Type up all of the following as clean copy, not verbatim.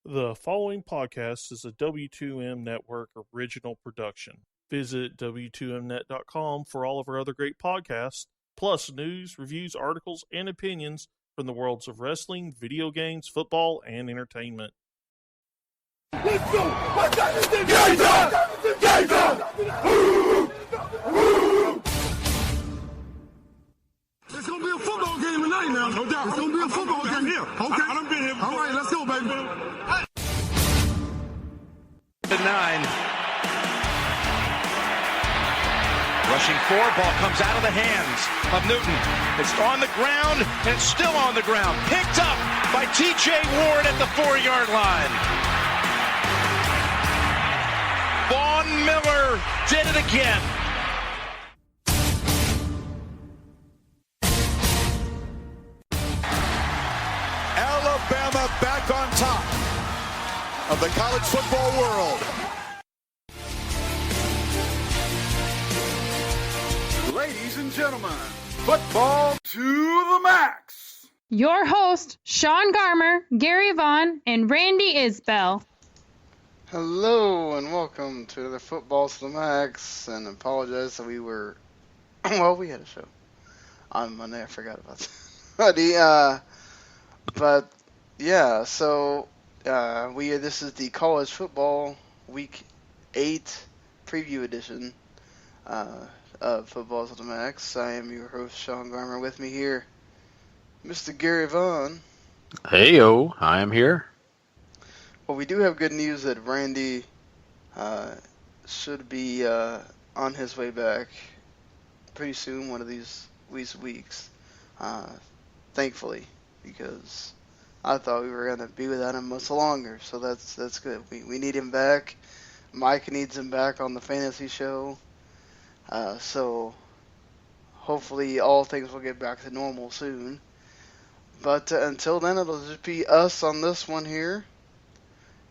The following podcast is a W2M Network original production. Visit W2Mnet.com for all of our other great podcasts, plus news, reviews, articles, and opinions from the worlds of wrestling, video games, football, and entertainment. Let's go! What's that? It's gonna be a football game tonight now. No doubt. It's gonna be a football game here. Okay. I done been here before. All right, let's go, baby. 9. Rushing 4, ball comes out of the hands of Newton. It's on the ground, and it's still on the ground. Picked up by T.J. Ward at the 4-yard line. Vaughn Miller did it again. Alabama back on top of the college football world. Ladies and gentlemen, football to the max. Your host, Sean Garmer, Gary Vaughn, and Randy Isbell. Hello and welcome to the Football to the Max, and apologize that we were, well, we had a show on Monday, I forgot about that. But yeah, so this is the college football week 8 preview edition of Football to the Max. I am your host, Sean Garmer. With me here, Mr. Gary Vaughn. Heyo, I am here. Well, we do have good news that Randy should be on his way back pretty soon, one of these weeks, thankfully, because I thought we were going to be without him much longer, so that's good. We need him back. Mike needs him back on the fantasy show, so hopefully all things will get back to normal soon. But until then, it'll just be us on this one here.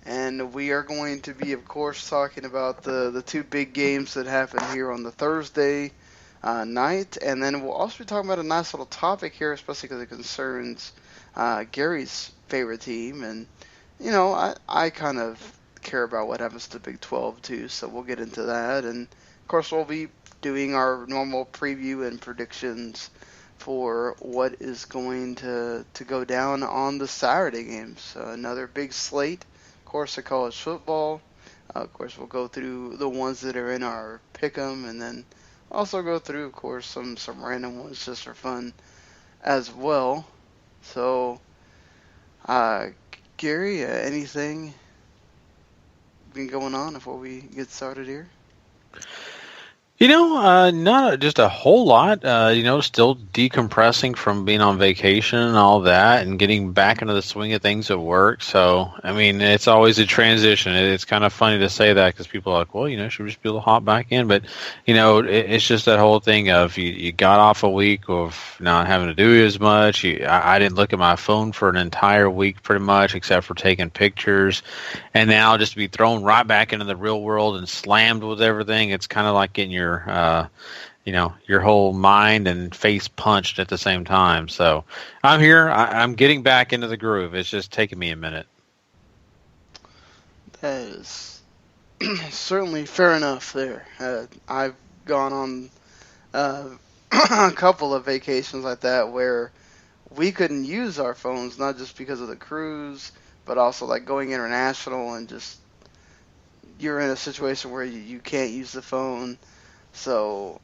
And we are going to be, of course, talking about the two big games that happened here on the Thursday night. And then we'll also be talking about a nice little topic here, especially because it concerns Gary's favorite team. And, you know, I kind of care about what happens to the Big 12, too. So we'll get into that. And, of course, we'll be doing our normal preview and predictions for what is going to go down on the Saturday games. Another big slate. Course of college football. Of course, we'll go through the ones that are in our pick'em, and then also go through, of course, some random ones just for fun as well. So, Gary, anything been going on before we get started here? You know, not just a whole lot. Still decompressing from being on vacation and all that, and getting back into the swing of things at work. So, I mean, it's always a transition. It's kind of funny to say that because people are like, well, should we just be able to hop back in? But, it's just that whole thing of you got off a week of not having to do as much. I didn't look at my phone for an entire week pretty much, except for taking pictures. And now just to be thrown right back into the real world and slammed with everything, it's kind of like getting your whole mind and face punched at the same time. So I'm here. I'm getting back into the groove. It's just taking me a minute. That is certainly fair enough there. I've gone on a couple of vacations like that where we couldn't use our phones, not just because of the cruise, but also like going international, and just you're in a situation where you can't use the phone. So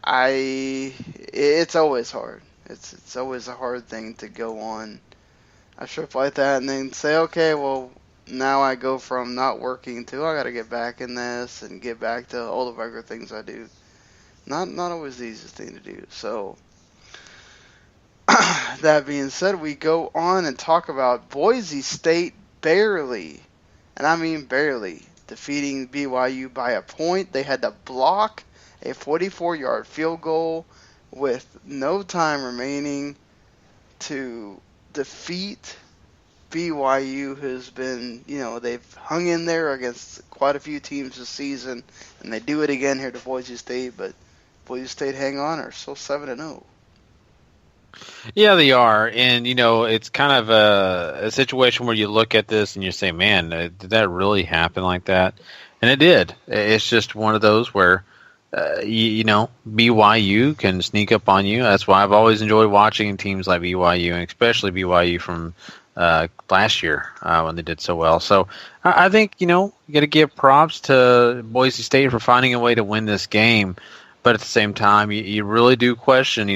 it's always hard. It's always a hard thing to go on a trip like that and then say, okay, well, now I go from not working to I got to get back in this and get back to all the regular things I do. Not always the easiest thing to do. So that being said, we go on and talk about Boise State barely, and I mean barely, defeating BYU by a point. They had to block a 44-yard field goal with no time remaining to defeat BYU, who's been, they've hung in there against quite a few teams this season, and they do it again here to Boise State, but Boise State hang on, are still 7-0. Yeah, they are, and it's kind of a situation where you look at this and you say, "Man, did that really happen like that?" And it did. It's just one of those where, BYU can sneak up on you. That's why I've always enjoyed watching teams like BYU, and especially BYU from last year when they did so well. So I think you got to give props to Boise State for finding a way to win this game, but at the same time, you really do question,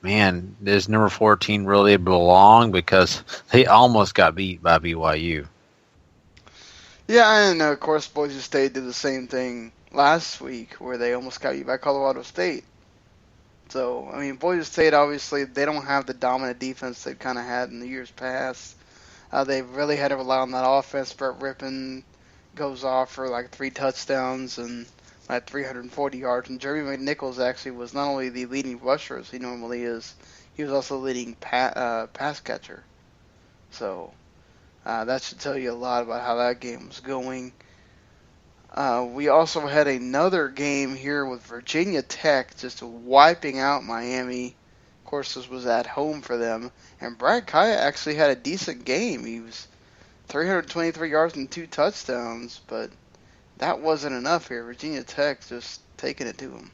man, does number 14 really belong? Because they almost got beat by BYU. Yeah, and of course Boise State did the same thing last week where they almost got beat by Colorado State. So, I mean, Boise State, obviously, they don't have the dominant defense they kind of had in the years past. They really had to rely on that offense. Brett Rippon goes off for like 3 touchdowns and like 340 yards. And Jeremy McNichols actually was not only the leading rusher as he normally is, he was also leading pass catcher. So that should tell you a lot about how that game was going. We also had another game here with Virginia Tech just wiping out Miami. Of course, this was at home for them. And Brad Kaya actually had a decent game. He was 323 yards and 2 touchdowns, but that wasn't enough here. Virginia Tech just taking it to him.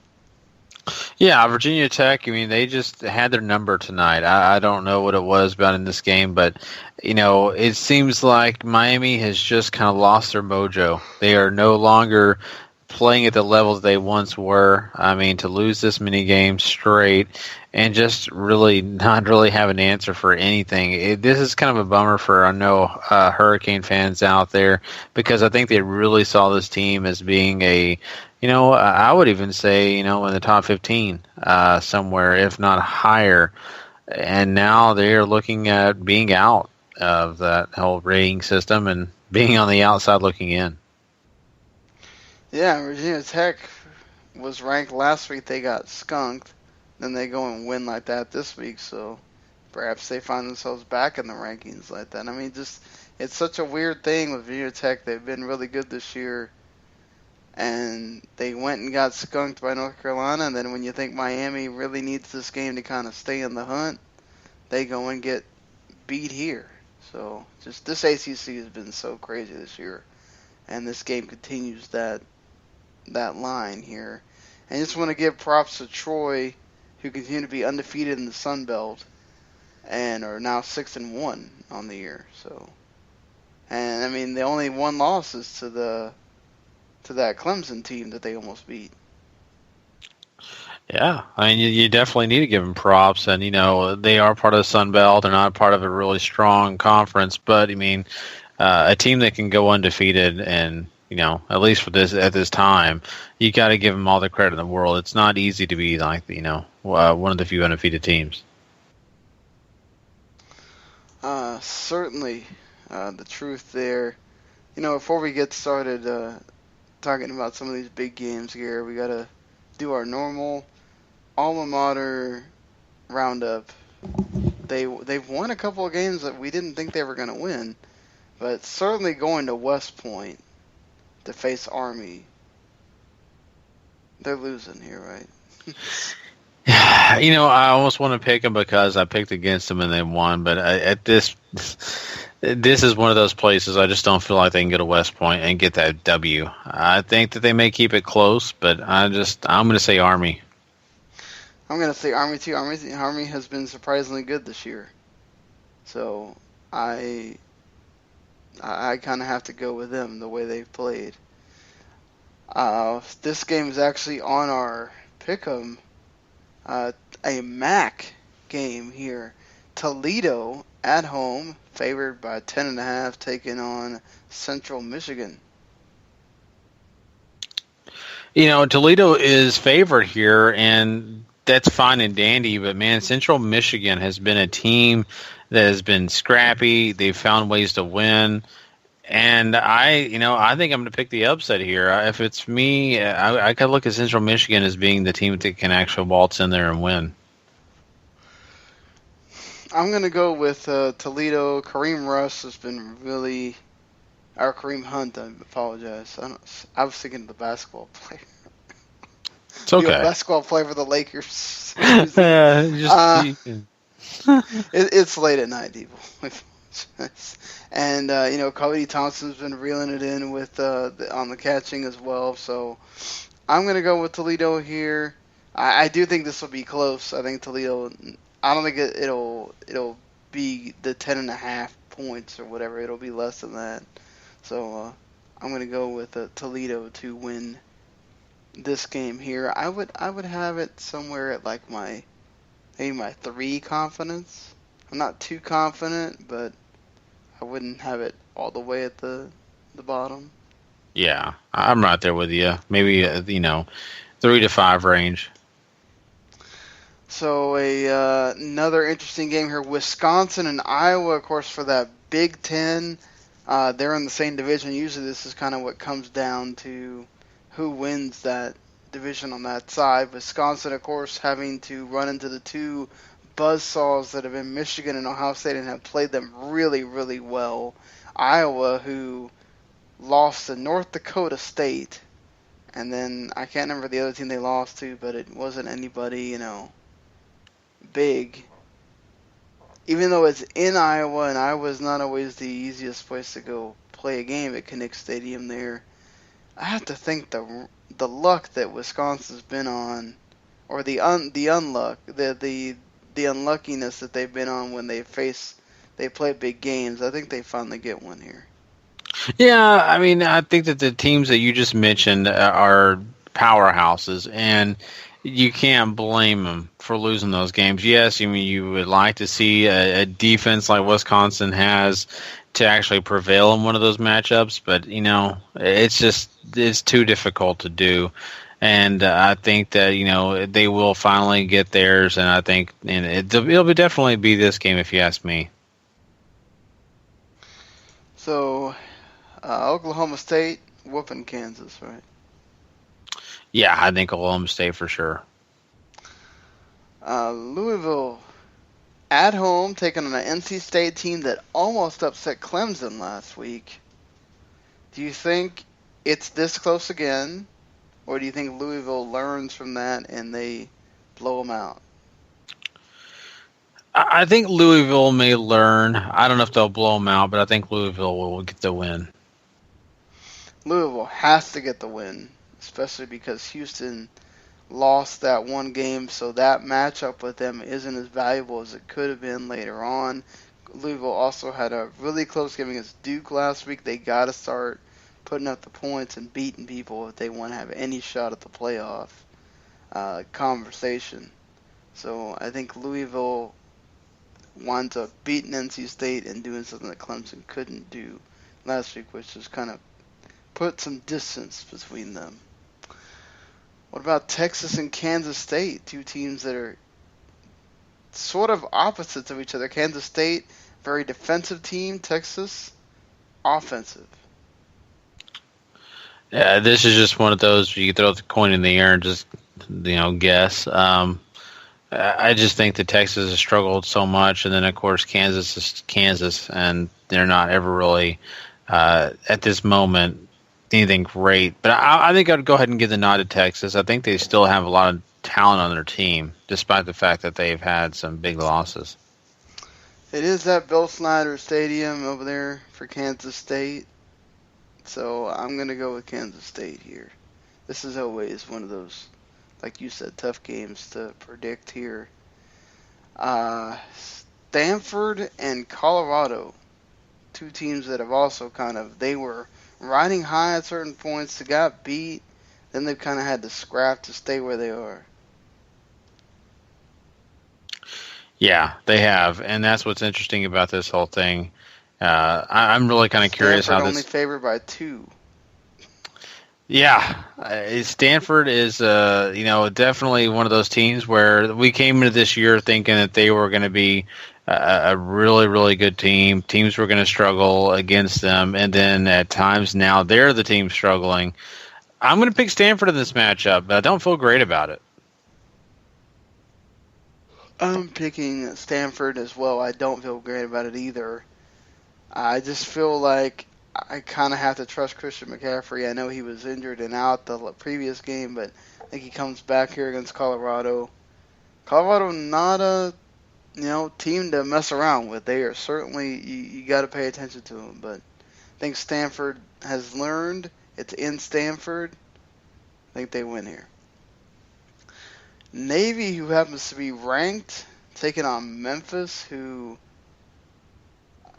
Yeah, Virginia Tech, I mean, they just had their number tonight. I don't know what it was about in this game, but, it seems like Miami has just kind of lost their mojo. They are no longer playing at the levels they once were. I mean, to lose this many games straight and just really not really have an answer for anything. This is kind of a bummer for, I know, Hurricane fans out there, because I think they really saw this team as being I would even say, in the top 15 somewhere, if not higher. And now they're looking at being out of that whole rating system and being on the outside looking in. Yeah, Virginia Tech was ranked last week. They got skunked. Then they go and win like that this week. So perhaps they find themselves back in the rankings like that. I mean, it's such a weird thing with Virginia Tech. They've been really good this year. And they went and got skunked by North Carolina. And then when you think Miami really needs this game to kind of stay in the hunt, they go and get beat here. So just this ACC has been so crazy this year. And this game continues that line here. And I just want to give props to Troy, who continue to be undefeated in the Sun Belt and are now 6-1 on the year. So, and I mean, the only one loss is to that Clemson team that they almost beat. Yeah, I mean, you definitely need to give them props, and they are part of the Sun Belt. They're not part of a really strong conference, but I mean, a team that can go undefeated, and at least at this time, you got to give them all the credit in the world. It's not easy to be like one of the few undefeated teams. Certainly, the truth there. Before we get started talking about some of these big games here, we got to do our normal alma mater roundup. They've won a couple of games that we didn't think they were going to win, but certainly going to West Point to face Army, they're losing here, right? I almost want to pick them because I picked against them and they won, but at this is one of those places I just don't feel like they can go to West Point and get that W. I think that they may keep it close, but I'm going to say Army. I'm going to say Army too. Army has been surprisingly good this year, so I kind of have to go with them the way they've played. This game is actually on our pick'em, a MAC game here. Toledo at home, favored by 10.5, taking on Central Michigan. Toledo is favored here, and that's fine and dandy, but man, Central Michigan has been a team that has been scrappy. They've found ways to win. And I think I'm going to pick the upset here. If it's me, I could look at Central Michigan as being the team that can actually waltz in there and win. I'm going to go with Toledo. Kareem Rush has been really, or Kareem Hunt, I apologize. I was thinking of the basketball player. It's okay. Basketball player for the Lakers. It's late at night, people. And Cody Thompson's been reeling it in with on the catching as well. So I'm gonna go with Toledo here. I do think this will be close. I think Toledo. I don't think it'll be the 10.5 points or whatever. It'll be less than that. So I'm going to go with Toledo to win this game here. I would have it somewhere at like maybe my 3 confidence. I'm not too confident, but I wouldn't have it all the way at the bottom. Yeah, I'm right there with you. Maybe 3 to 5 range. So another interesting game here. Wisconsin and Iowa, of course, for that Big X. They're in the same division. Usually this is kind of what comes down to who wins that division on that side. Wisconsin, of course, having to run into the 2 buzzsaws that have been Michigan and Ohio State and have played them really, really well. Iowa, who lost to North Dakota State. And then I can't remember the other team they lost to, but it wasn't anybody, big. Even though it's in Iowa, and Iowa's not always the easiest place to go play a game at Kinnick Stadium there, I have to think the luck that Wisconsin's been on, or the unluck, the unluckiness that they've been on when they play big games, I think they finally get one here. Yeah, I mean, I think that the teams that you just mentioned are powerhouses, and you can't blame them for losing those games. Yes, I mean, you would like to see a defense like Wisconsin has to actually prevail in one of those matchups, but, it's too difficult to do. And I think that, they will finally get theirs, and I think it'll definitely be this game if you ask me. So, Oklahoma State whooping Kansas, right? Yeah, I think Oklahoma State for sure. Louisville at home taking on an NC State team that almost upset Clemson last week. Do you think it's this close again, or do you think Louisville learns from that and they blow them out? I think Louisville may learn. I don't know if they'll blow them out, but I think Louisville will get the win. Louisville has to get the win, especially because Houston lost that one game, so that matchup with them isn't as valuable as it could have been later on. Louisville also had a really close game against Duke last week. They got to start putting up the points and beating people if they want to have any shot at the playoff conversation. So I think Louisville winds up beating NC State and doing something that Clemson couldn't do last week, which is kind of put some distance between them. What about Texas and Kansas State? 2 teams that are sort of opposites of each other. Kansas State, very defensive team. Texas, offensive. Yeah, this is just one of those where you throw the coin in the air and just, guess. I just think that Texas has struggled so much, and then, of course, Kansas is Kansas, and they're not ever really, at this moment, anything great. But I think I'd go ahead and give the nod to Texas. I think they still have a lot of talent on their team, despite the fact that they've had some big losses. It is at Bill Snyder Stadium over there for Kansas State. So I'm going to go with Kansas State here. This is always one of those, like you said, tough games to predict here. Stanford and Colorado, 2 teams that have also they were riding high at certain points, they got beat, then they've kind of had to scrap to stay where they are. Yeah, they have, and that's what's interesting about this whole thing. I'm really kind of curious how this... only favored by 2. Yeah, Stanford is, definitely one of those teams where we came into this year thinking that they were going to be a really, really good team. Teams were going to struggle against them, and then at times now they're the team struggling. I'm going to pick Stanford in this matchup, but I don't feel great about it. I'm picking Stanford as well. I don't feel great about it either. I just feel like I kind of have to trust Christian McCaffrey. I know he was injured and out the previous game, but I think he comes back here against Colorado. Colorado not a team to mess around with. They are certainly, you got to pay attention to them. But I think Stanford has learned. It's in Stanford. I think they win here. Navy, who happens to be ranked, taking on Memphis, who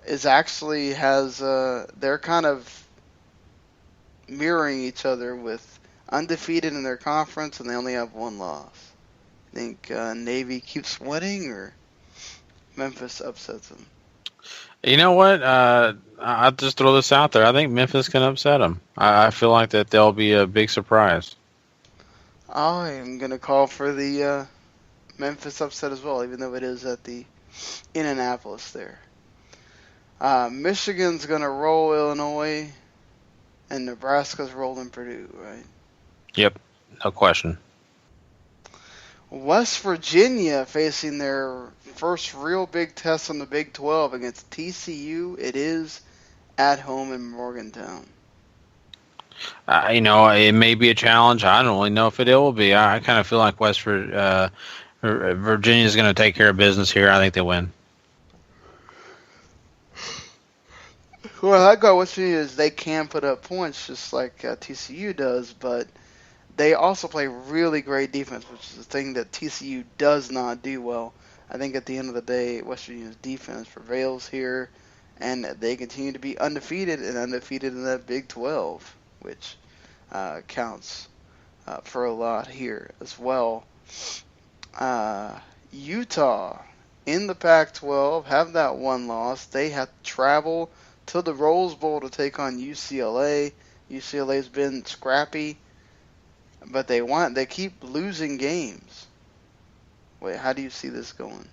is actually they're kind of mirroring each other with undefeated in their conference, and they only have one loss. I think Navy keeps winning, or Memphis upsets them. You know what? I'll just throw this out there. I think Memphis can upset them. I feel like that they'll be a big surprise. I am going to call for the Memphis upset as well, even though it is at the Indianapolis there. Michigan's going to roll Illinois, and Nebraska's rolling Purdue, right? Yep, no question. West Virginia facing their first real big test on the Big 12 against TCU. It is at home in Morgantown. It may be a challenge. I don't really know if it will be. I kind of feel like Virginia is going to take care of business here. I think they win. Well, I got West Virginia is they can put up points just like TCU does, but they also play really great defense, which is the thing that TCU does not do well. I think at the end of the day, West Virginia's defense prevails here, and they continue to be undefeated in that Big 12, which counts for a lot here as well. Utah in the Pac-12 have that one loss. They have to travel to the Rose Bowl to take on UCLA. UCLA's been scrappy, but they keep losing games. Wait, how do you see this going?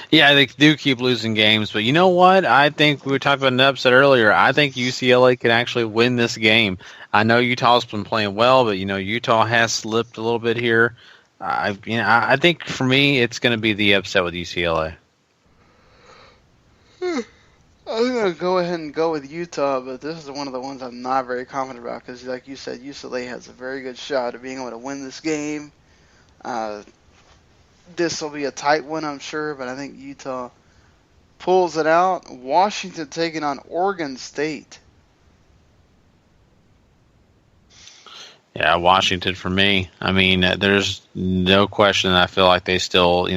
Yeah, they do keep losing games, but you know what? I think we were talking about an upset earlier. I think UCLA can actually win this game. I know Utah's been playing well, but Utah has slipped a little bit here. I think for me, it's going to be the upset with UCLA. I'm going to go ahead and go with Utah, but this is one of the ones I'm not very confident about because, like you said, UCLA has a very good shot of being able to win this game. This will be a tight one, I'm sure, but I think Utah pulls it out. Washington taking on Oregon State. Yeah, Washington for me. I mean, there's no question that I feel like they still,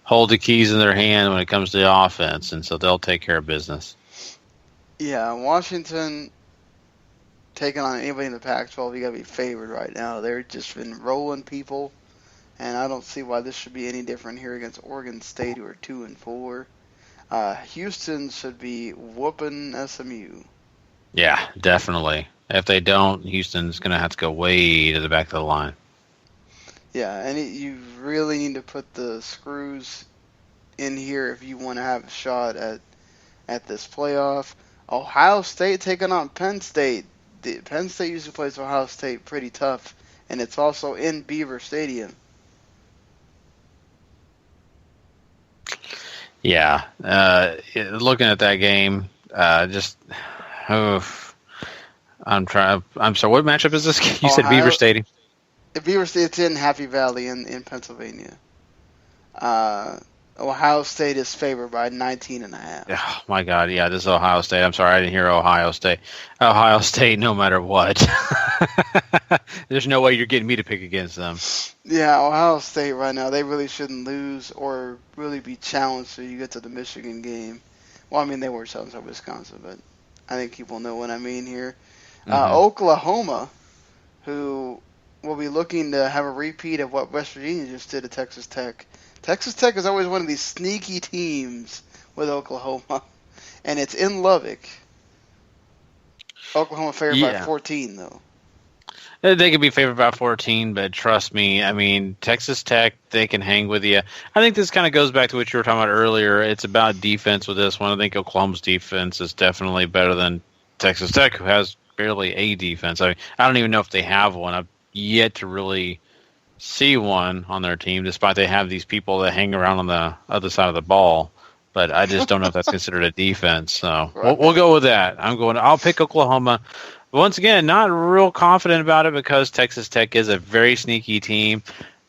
hold the keys in their hand when it comes to the offense, and so they'll take care of business. Yeah, Washington taking on anybody in the Pac-12, you got to be favored right now. They've just been rolling people, and I don't see why this should be any different here against Oregon State, who are 2-4. Houston should be whooping SMU. Yeah, definitely. If they don't, Houston's going to have to go way to the back of the line. Yeah, and you really need to put the screws in here if you want to have a shot at this playoff. Ohio State taking on Penn State. Penn State usually plays Ohio State pretty tough, and it's also in Beaver Stadium. Yeah, looking at that game, I'm sorry. What matchup is this? You said Beaver Stadium. Beaver State, it's in Happy Valley in Pennsylvania. Ohio State is favored by 19.5. Oh, my God. Yeah, this is Ohio State. I'm sorry, I didn't hear Ohio State. Ohio State, no matter what. There's no way you're getting me to pick against them. Yeah, Ohio State right now, they really shouldn't lose or really be challenged till you get to the Michigan game. Well, I mean, they were challenged by Wisconsin, but I think people know what I mean here. Oklahoma, who will be looking to have a repeat of what West Virginia just did to Texas Tech. Texas Tech is always one of these sneaky teams with Oklahoma, and it's in Lubbock. Oklahoma favored by 14, though. They could be favored by 14, but trust me, I mean, Texas Tech, they can hang with you. I think this kind of goes back to what you were talking about earlier. It's about defense with this one. I think Oklahoma's defense is definitely better than Texas Tech, who has barely a defense. I don't even know if they have one. I've yet to really see one on their team, despite they have these people that hang around on the other side of the ball. But I just don't know if that's considered a defense. So we'll go with that. I'll pick Oklahoma. Once again, not real confident about it because Texas Tech is a very sneaky team.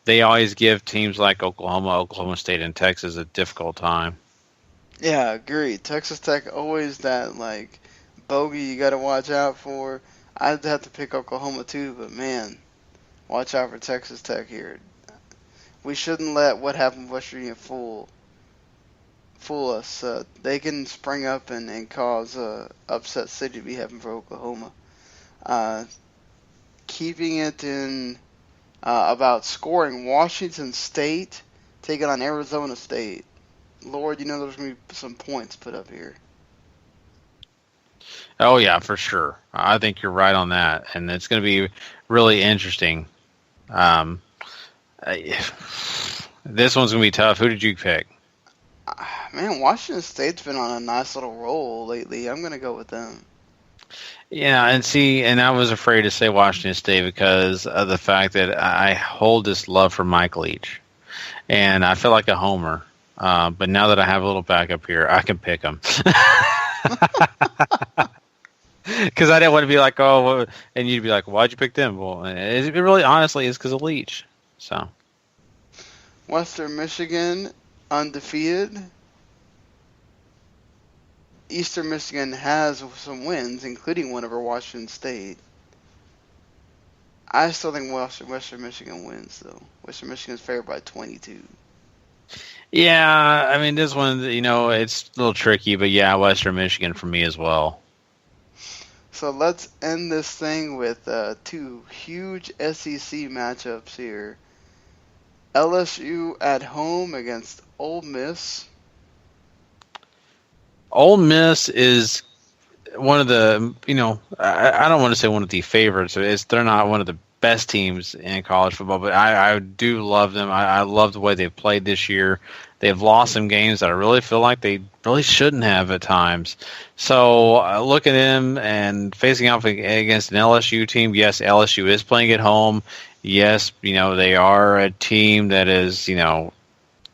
they always give teams like Oklahoma State, and Texas a difficult time. Yeah, agreed. Texas Tech always that like bogey you got to watch out for. I'd have to pick Oklahoma too, but man, watch out for Texas Tech here. We shouldn't let what happened with West Virginia fool us. They can spring up and cause upset city to be happening for Oklahoma. Keeping it in about scoring, Washington State taking on Arizona State. Lord, you know there's going to be some points put up here. Oh, yeah, for sure. I think you're right on that, and it's going to be really interesting. This one's going to be tough. Who did you pick? Man, Washington State's been on a nice little roll lately. I'm going to go with them. Yeah, and I was afraid to say Washington State because of the fact that I hold this love for Mike Leach, and I feel like a homer. But now that I have a little backup here, I can pick him. Because I didn't want to be like, oh, and you'd be like, why'd you pick them? Well, it really honestly is because of Leach. So, Western Michigan, undefeated. Eastern Michigan has some wins, including one over Washington State. I still think Western Michigan wins, though. Western Michigan's favored by 22. Yeah, I mean, this one, it's a little tricky, but yeah, Western Michigan for me as well. So let's end this thing with two huge SEC matchups here. LSU at home against Ole Miss. Ole Miss is one of the, I don't want to say one of the favorites. They're not one of the best teams in college football, but I do love them. I love the way they've played this year. They've lost some games that I really feel like they really shouldn't have at times. So look at them and facing off against an LSU team. Yes, LSU is playing at home. Yes, they are a team that is,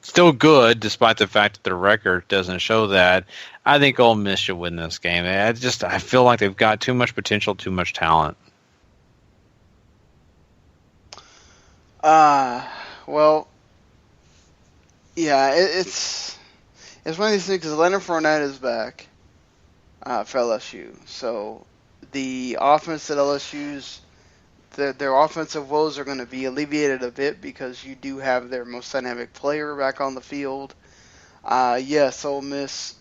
still good despite the fact that their record doesn't show that. I think Ole Miss should win this game. I feel like they've got too much potential, too much talent. Well, yeah, it's one of these things because Leonard Fournette is back for LSU. So the offense at LSU's their offensive woes are going to be alleviated a bit because you do have their most dynamic player back on the field. Yes, Ole Miss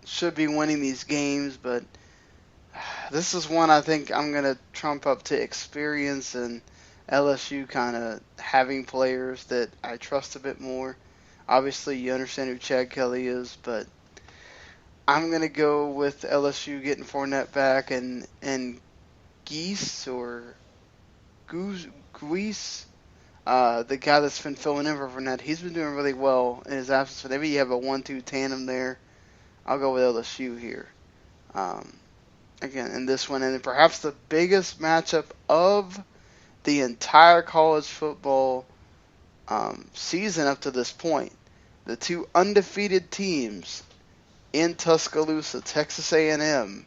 should be winning these games, but this is one I think I'm going to trump up to experience and LSU kind of having players that I trust a bit more. Obviously, you understand who Chad Kelly is, but I'm going to go with LSU getting Fournette back and Geese, the guy that's been filling in for Fournette. He's been doing really well in his absence. So maybe you have a 1-2 tandem there. I'll go with LSU here. Again, in this one, and perhaps the biggest matchup of the entire college football season up to this point. The two undefeated teams in Tuscaloosa, Texas A&M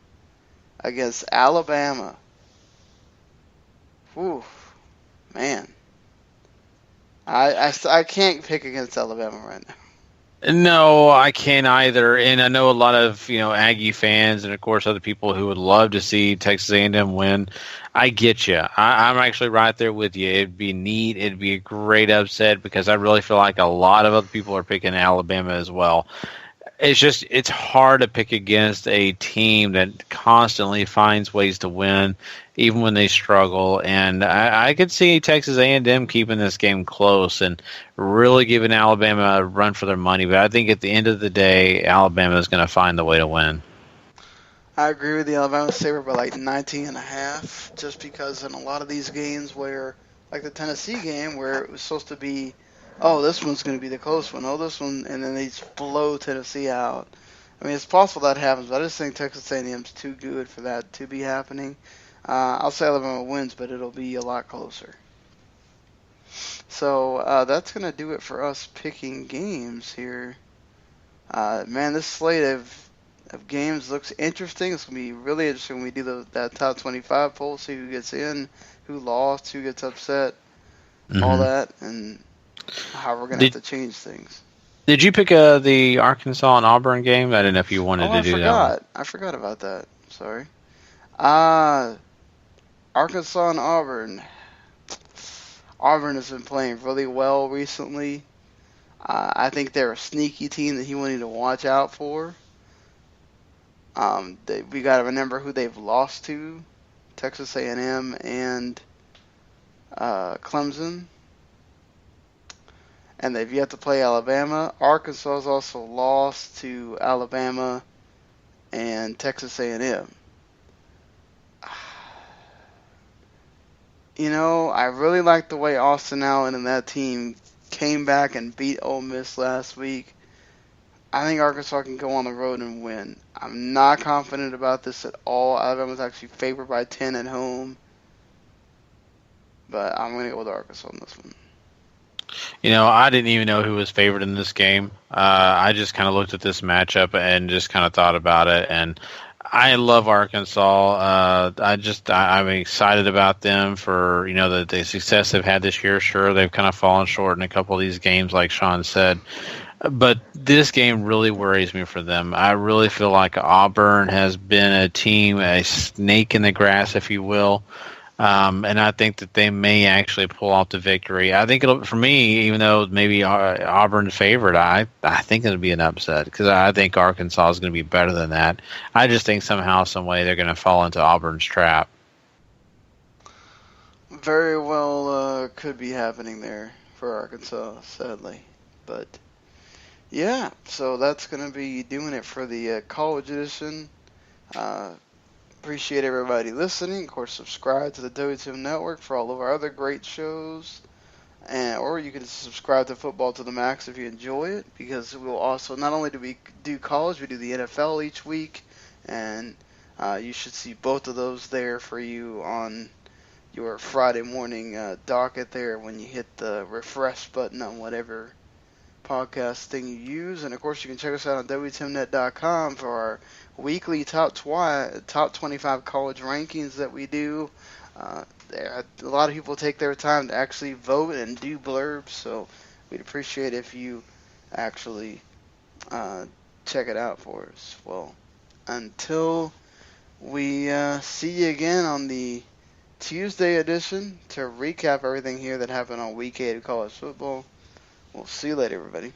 against Alabama. Whew, man. I can't pick against Alabama right now. No, I can't either. And I know a lot of, Aggie fans and, of course, other people who would love to see Texas A&M win. I get you. I'm actually right there with you. It'd be neat. It'd be a great upset because I really feel like a lot of other people are picking Alabama as well. It's hard to pick against a team that constantly finds ways to win, even when they struggle. And I could see Texas A&M keeping this game close and really giving Alabama a run for their money. But I think at the end of the day, Alabama is going to find the way to win. I agree with the Alabama favored by like 19.5, just because in a lot of these games where, like the Tennessee game, where it was supposed to be, oh, this one's going to be the close one, oh, this one, and then they just blow Tennessee out. I mean, it's possible that happens, but I just think Texas A&M's too good for that to be happening. I'll say Alabama wins, but it'll be a lot closer. So that's going to do it for us picking games here. Man, this slate of games looks interesting. It's going to be really interesting when we do that top 25 poll, see who gets in, who lost, who gets upset, all that. And how we're going to have to change things. Did you pick the Arkansas and Auburn game? I didn't know if you wanted to do that one. I forgot about that. Sorry. Arkansas and Auburn. Auburn has been playing really well recently. I think they're a sneaky team that you need to watch out for. We got to remember who they've lost to: Texas A&M and Clemson. And they've yet to play Alabama. Arkansas has also lost to Alabama and Texas A&M. You know, I really like the way Austin Allen and that team came back and beat Ole Miss last week. I think Arkansas can go on the road and win. I'm not confident about this at all. Alabama's actually favored by 10 at home. But I'm going to go with Arkansas on this one. You know, I didn't even know who was favored in this game. I just kind of looked at this matchup and just kind of thought about it. And I love Arkansas. I'm excited about them for, the success they've had this year. Sure, they've kind of fallen short in a couple of these games, like Sean said. But this game really worries me for them. I really feel like Auburn has been a team, a snake in the grass, if you will. And I think that they may actually pull off the victory. I think for me, even though maybe Auburn's favored, I think it'll be an upset because I think Arkansas is going to be better than that. I just think somehow, some way, they're going to fall into Auburn's trap. Very well could be happening there for Arkansas, sadly. But, yeah, so that's going to be doing it for the college edition. Appreciate everybody listening. Of course, subscribe to the WTM Network for all of our other great shows. Or you can subscribe to Football to the Max if you enjoy it, because we'll also, not only do we do college, we do the NFL each week. And you should see both of those there for you on your Friday morning docket there when you hit the refresh button on whatever podcast thing you use. And, of course, you can check us out on WTMnet.com for our weekly top 25 college rankings that we do. A lot of people take their time to actually vote and do blurbs, so we'd appreciate if you actually check it out for us. Well, until we see you again on the Tuesday edition to recap everything here that happened on Week 8 of college football, we'll see you later, everybody.